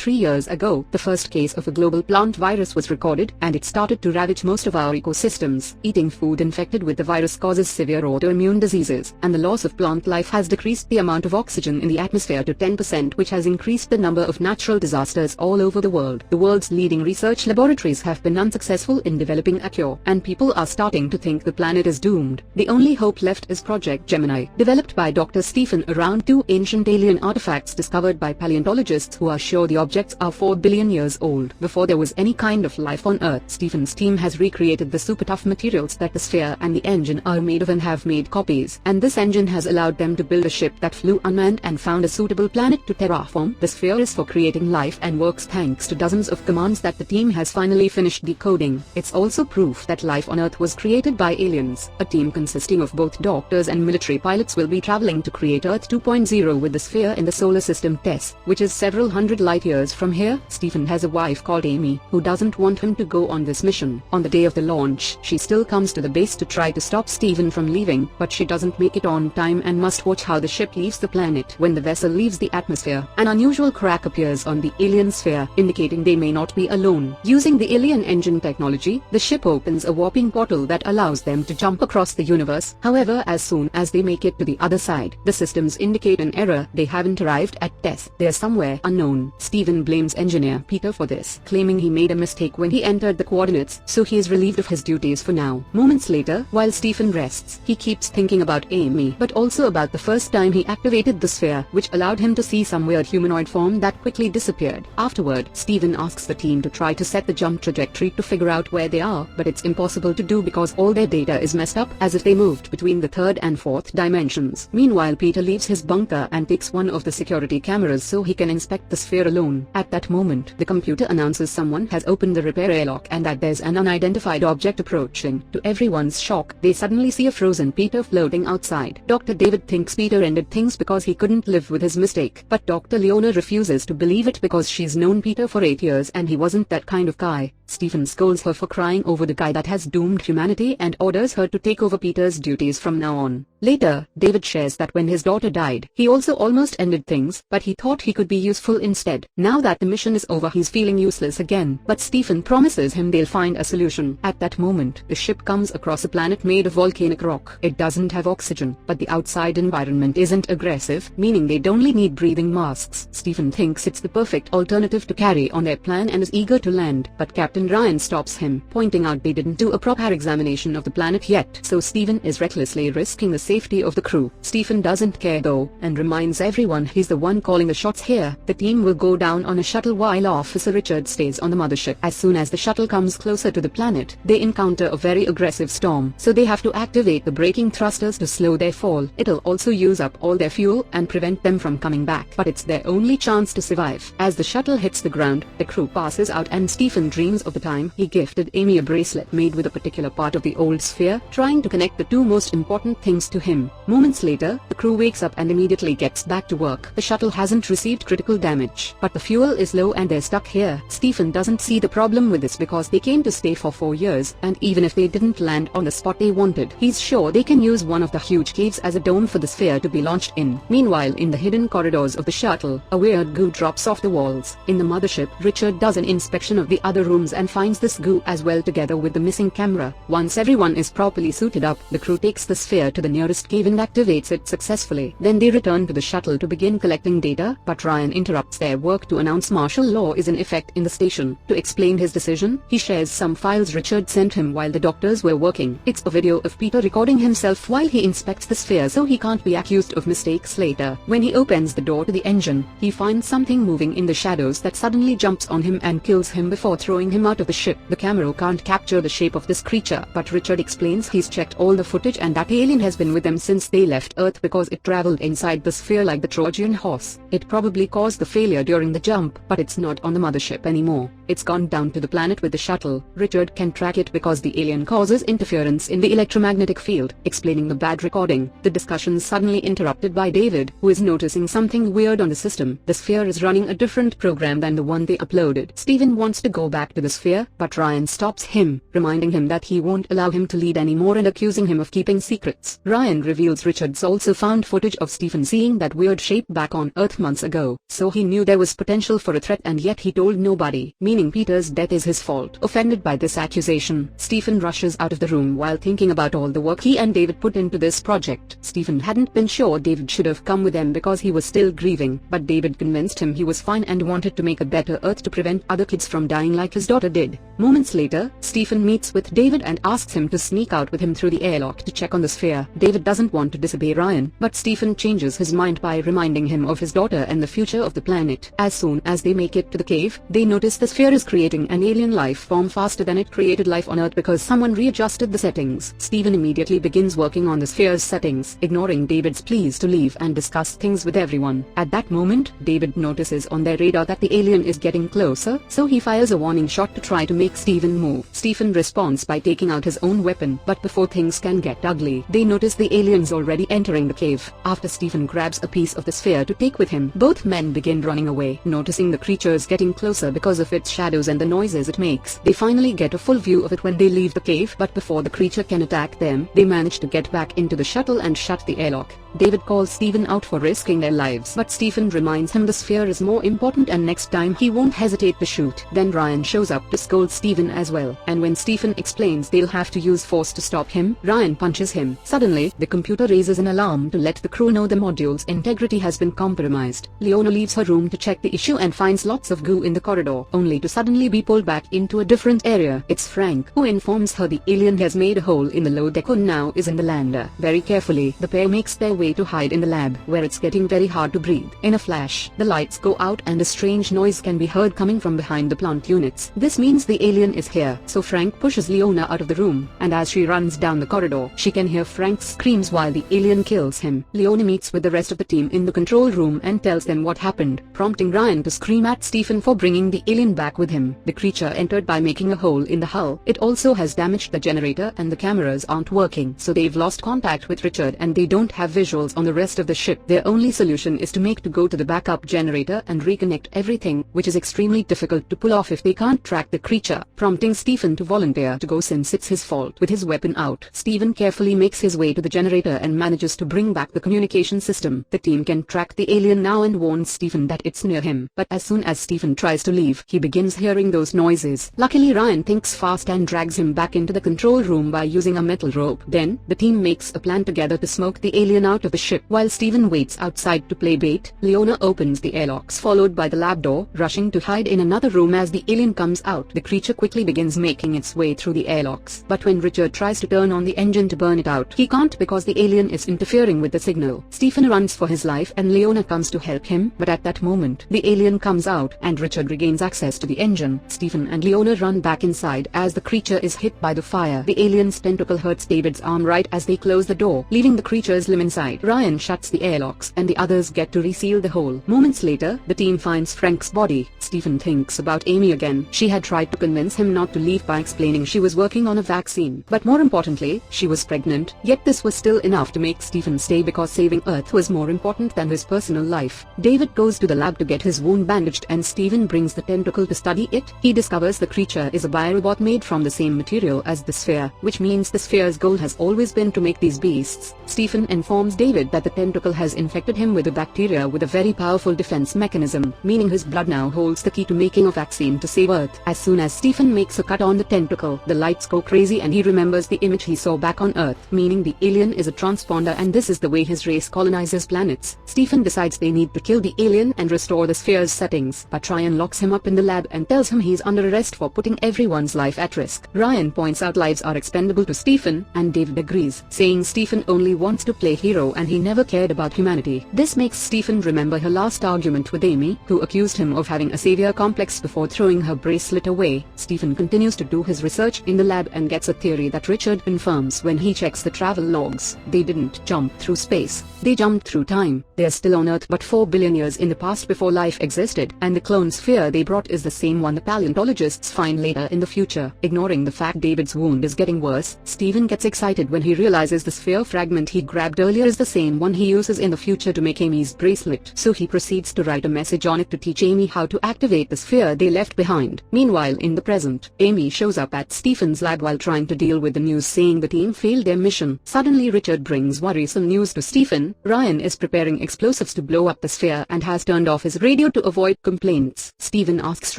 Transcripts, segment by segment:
3 years ago, the first case of a global plant virus was recorded, and it started to ravage most of our ecosystems. Eating food infected with the virus causes severe autoimmune diseases, and the loss of plant life has decreased the amount of oxygen in the atmosphere to 10%, which has increased the number of natural disasters all over the world. The world's leading research laboratories have been unsuccessful in developing a cure, and people are starting to think the planet is doomed. The only hope left is Project Gemini, developed by Dr. Stephen around 2 ancient alien artifacts discovered by paleontologists who are sure the objects are 4 billion years old. Before there was any kind of life on Earth, Stephen's team has recreated the super tough materials that the sphere and the engine are made of and have made copies, and this engine has allowed them to build a ship that flew unmanned and found a suitable planet to terraform. The sphere is for creating life and works thanks to dozens of commands that the team has finally finished decoding. It's also proof that life on Earth was created by aliens. A team consisting of both doctors and military pilots will be traveling to create Earth 2.0 with the sphere in the solar system TESS, which is several hundred light years from here. Stephen has a wife called Amy, who doesn't want him to go on this mission. On the day of the launch, she still comes to the base to try to stop Stephen from leaving, but she doesn't make it on time and must watch how the ship leaves the planet. When the vessel leaves the atmosphere, an unusual crack appears on the alien sphere, indicating they may not be alone. Using the alien engine technology, the ship opens a warping portal that allows them to jump across the universe. However, as soon as they make it to the other side, the systems indicate an error. They haven't arrived at TESS. They're somewhere unknown. Stephen blames engineer Peter for this, claiming he made a mistake when he entered the coordinates, so he is relieved of his duties for now. Moments later, while Stephen rests, he keeps thinking about Amy, but also about the first time he activated the sphere, which allowed him to see some weird humanoid form that quickly disappeared. Afterward, Stephen asks the team to try to set the jump trajectory to figure out where they are, but it's impossible to do because all their data is messed up, as if they moved between the 3rd and 4th dimensions. Meanwhile, Peter leaves his bunker and takes one of the security cameras so he can inspect the sphere alone. At that moment, the computer announces someone has opened the repair airlock and that there's an unidentified object approaching. To everyone's shock, they suddenly see a frozen Peter floating outside. Dr. David thinks Peter ended things because he couldn't live with his mistake, but Dr. Leona refuses to believe it because she's known Peter for 8 years and he wasn't that kind of guy. Stephen scolds her for crying over the guy that has doomed humanity and orders her to take over Peter's duties from now on. Later, David shares that when his daughter died, he also almost ended things, but he thought he could be useful instead. Now that the mission is over, he's feeling useless again, but Stephen promises him they'll find a solution. At that moment, the ship comes across a planet made of volcanic rock. It doesn't have oxygen, but the outside environment isn't aggressive, meaning they'd only need breathing masks. Stephen thinks it's the perfect alternative to carry on their plan and is eager to land, but Captain Ryan stops him, pointing out they didn't do a proper examination of the planet yet, so Stephen is recklessly risking the safety of the crew. Stephen doesn't care though, and reminds everyone he's the one calling the shots here. The team will go down on a shuttle while Officer Richard stays on the mothership. As soon as the shuttle comes closer to the planet, they encounter a very aggressive storm, so they have to activate the braking thrusters to slow their fall. It'll also use up all their fuel and prevent them from coming back, but it's their only chance to survive. As the shuttle hits the ground, the crew passes out and Stephen dreams of the time he gifted Amy a bracelet made with a particular part of the old sphere, trying to connect the 2 most important things to him. Moments later, the crew wakes up and immediately gets back to work. The shuttle hasn't received critical damage, but the fuel is low and they're stuck here. Stephen doesn't see the problem with this because they came to stay for 4 years, and even if they didn't land on the spot they wanted, he's sure they can use one of the huge caves as a dome for the sphere to be launched in. Meanwhile, in the hidden corridors of the shuttle, a weird goo drops off the walls. In the mothership, Richard does an inspection of the other rooms and finds this goo as well together with the missing camera. Once everyone is properly suited up, the crew takes the sphere to the nearest cave and activates it successfully. Then they return to the shuttle to begin collecting data, but Ryan interrupts their work to announce martial law is in effect in the station. To explain his decision, he shares some files Richard sent him while the doctors were working. It's a video of Peter recording himself while he inspects the sphere so he can't be accused of mistakes later. When he opens the door to the engine, he finds something moving in the shadows that suddenly jumps on him and kills him before throwing him out of the ship. The camera can't capture the shape of this creature, but Richard explains he's checked all the footage and that alien has been with them since they left Earth because it traveled inside the sphere like the Trojan horse. It probably caused the failure during the jump, but it's not on the mothership anymore. It's gone down to the planet with the shuttle. Richard can track it because the alien causes interference in the electromagnetic field, explaining the bad recording. The discussion's suddenly interrupted by David, who is noticing something weird on the system. The sphere is running a different program than the one they uploaded. Stephen wants to go back to the sphere, but Ryan stops him, reminding him that he won't allow him to lead anymore and accusing him of keeping secrets. Ryan reveals Richard's also found footage of Stephen seeing that weird shape back on Earth months ago, so he knew there was potential for a threat, and yet he told nobody, meaning Peter's death is his fault. Offended by this accusation, Stephen rushes out of the room while thinking about all the work he and David put into this project. Stephen hadn't been sure David should have come with them because he was still grieving, but David convinced him he was fine and wanted to make a better Earth to prevent other kids from dying like his daughter did. Moments later, Stephen meets with David and asks him to sneak out with him through the airlock to check on the sphere. David doesn't want to disobey Ryan, but Stephen changes his mind by reminding him of his daughter and the future of the planet. As soon as they make it to the cave, they notice the sphere is creating an alien life form faster than it created life on Earth because someone readjusted the settings. Stephen immediately begins working on the sphere's settings, ignoring David's pleas to leave and discuss things with everyone. At that moment, David notices on their radar that the alien is getting closer, so he fires a warning shot to try to make Stephen move. Stephen responds by taking out his own weapon, but before things can get ugly, they notice the aliens already entering the cave. After Stephen grabs a piece of the sphere to take with him, both men begin running away, noticing the creatures getting closer because of its shadows and the noises it makes. They finally get a full view of it when they leave the cave, but before the creature can attack them, they manage to get back into the shuttle and shut the airlock. David calls Stephen out for risking their lives, but Stephen reminds him the sphere is more important and next time he won't hesitate to shoot. Then Ryan shows up to scold Stephen as well, and when Stephen explains they'll have to use force to stop him, Ryan punches him. Suddenly, the computer raises an alarm to let the crew know the module's integrity has been compromised. Leona leaves her room to check the issue and finds lots of goo in the corridor, only to suddenly be pulled back into a different area. It's Frank who informs her the alien has made a hole in the low deck and now is in the lander. Very carefully, the pair makes their way to hide in the lab, where it's getting very hard to breathe. In a flash, the lights go out and a strange noise can be heard coming from behind the plant units. This means the alien is here, so Frank pushes Leona out of the room, and as she runs down the corridor, she can hear Frank's screams while the alien kills him. Leona meets with the rest of the team in the control room and tells them what happened, prompting Ryan to scream at Stephen for bringing the alien back with him. The creature entered by making a hole in the hull. It also has damaged the generator and the cameras aren't working, so they've lost contact with Richard and they don't have visuals on the rest of the ship. Their only solution is to go to the backup generator and reconnect everything, which is extremely difficult to pull off if they can't track the creature, prompting Stephen to volunteer to go since it's his fault. With his weapon out, Stephen carefully makes his way to the generator and manages to bring back the communication system. The team can track the alien now and warns Stephen that it's near him, but as soon as Stephen tries to leave, he begins hearing those noises. Luckily, Ryan thinks fast and drags him back into the control room by using a metal rope. Then, the team makes a plan together to smoke the alien out of the ship. While Stephen waits outside to play bait, Leona opens the airlocks followed by the lab door, rushing to hide in another room as the alien comes out. The creature quickly begins making its way through the airlocks, but when Richard tries to turn on the engine to burn it out, he can't because the alien is interfering with the signal. Stephen runs for his life and Leona comes to help him, but at that moment, the alien comes out and Richard regains access to the engine. Stephen and Leona run back inside as the creature is hit by the fire. The alien's tentacle hurts David's arm right as they close the door, leaving the creature's limb inside. Ryan shuts the airlocks and the others get to reseal the hole. Moments later, the team finds Frank's body. Stephen thinks about Amy again. She had tried to convince him not to leave by explaining she was working on a vaccine, but more importantly, she was pregnant. Yet this was still enough to make Stephen stay because saving Earth was more important than his personal life. David goes to the lab to get his wound bandaged and Stephen brings the tentacle to study it. He discovers the creature is a biorobot made from the same material as the sphere, which means the sphere's goal has always been to make these beasts. Stephen informs David that the tentacle has infected him with a bacteria with a very powerful defense mechanism, meaning his blood now holds the key to making a vaccine to save Earth. As soon as Stephen makes a cut on the tentacle, the lights go crazy and he remembers the image he saw back on Earth, meaning the alien is a transponder and this is the way his race colonizes planets. Stephen decides they need to kill the alien and restore the sphere's settings, but Ryan locks him up in the lab and tells him he's under arrest for putting everyone's life at risk. Ryan points out lives are expendable to Stephen, and David agrees, saying Stephen only wants to play hero and he never cared about humanity. This makes Stephen remember her last argument with Amy, who accused him of having a savior complex before throwing her bracelet away. Stephen continues to do his research in the lab and gets a theory that Richard confirms when he checks the travel logs. They didn't jump through space, they jumped through time. They are still on Earth but 4 billion years in the past before life existed, and the clone sphere they brought is the same one the paleontologists find later in the future. Ignoring the fact David's wound is getting worse, Stephen gets excited when he realizes the sphere fragment he grabbed earlier is the same one he uses in the future to make Amy's bracelet, so he proceeds to write a message on it to teach Amy how to activate the sphere they left behind. Meanwhile in the present, Amy shows up at Stephen's lab while trying to deal with the news saying the team failed their mission. Suddenly Richard brings worrisome news to Stephen. Ryan is preparing explosives to blow up the sphere and has turned off his radio to avoid complaints. Stephen asks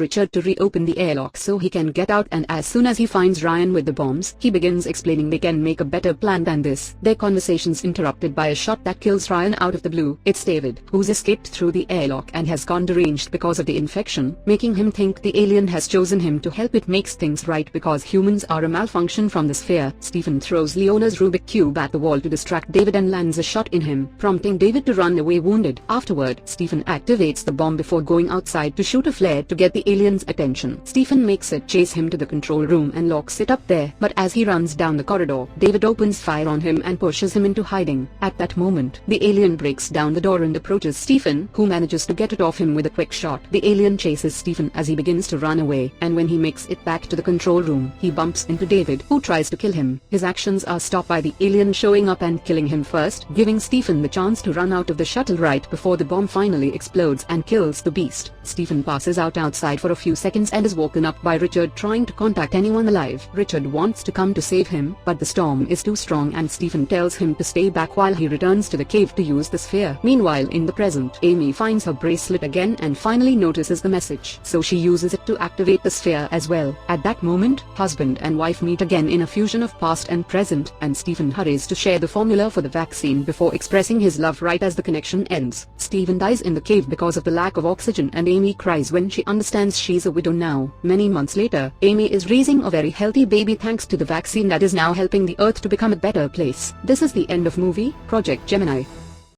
Richard to reopen the airlock so he can get out, and as soon as he finds Ryan with the bombs, he begins explaining they can make a better plan than this. Their conversation's interrupted by a shot that kills Ryan out of the blue. It's David, who's escaped through the airlock and has gone deranged because of the infection, making him think the alien has chosen him to help it makes things right because humans are a malfunction from the sphere. Stephen throws Leona's Rubik Cube at the wall to distract David and lands a shot in him, prompting David to run away wounded. Afterward, Stephen activates the bomb before going outside to shoot a flare to get the alien's attention. Stephen makes it chase him to the control room and locks it up there, but as he runs down the corridor, David opens fire on him and pushes him into hiding. At that moment, the alien breaks down the door and approaches Stephen, who manages to get it off him with a quick shot. The alien chases Stephen as he begins to run away, and when he makes it back to the control room, he bumps into David, who tries to kill him. His actions are stopped by the alien showing up and killing him first, giving Stephen the chance to run out of the shuttle right before the bomb finally explodes and kills the beast. Stephen passes out outside for a few seconds and is woken up by Richard trying to contact anyone alive. Richard wants to come to save him, but the storm is too strong and Stephen tells him to stay back while he returns to the cave to use the sphere. Meanwhile in the present, Amy finds her bracelet again and finally notices the message, so she uses it to activate the sphere as well. At that moment, husband and wife meet again in a fusion of past and present, and Stephen hurries to share the formula for the vaccine before expressing his love right as the connection ends. Stephen dies in the cave because of the lack of oxygen and Amy cries when she understands she's a widow now. Many months later, Amy is raising a very healthy baby thanks to the vaccine that is now helping the Earth to become a better place. This is the end of movie Project Gemini.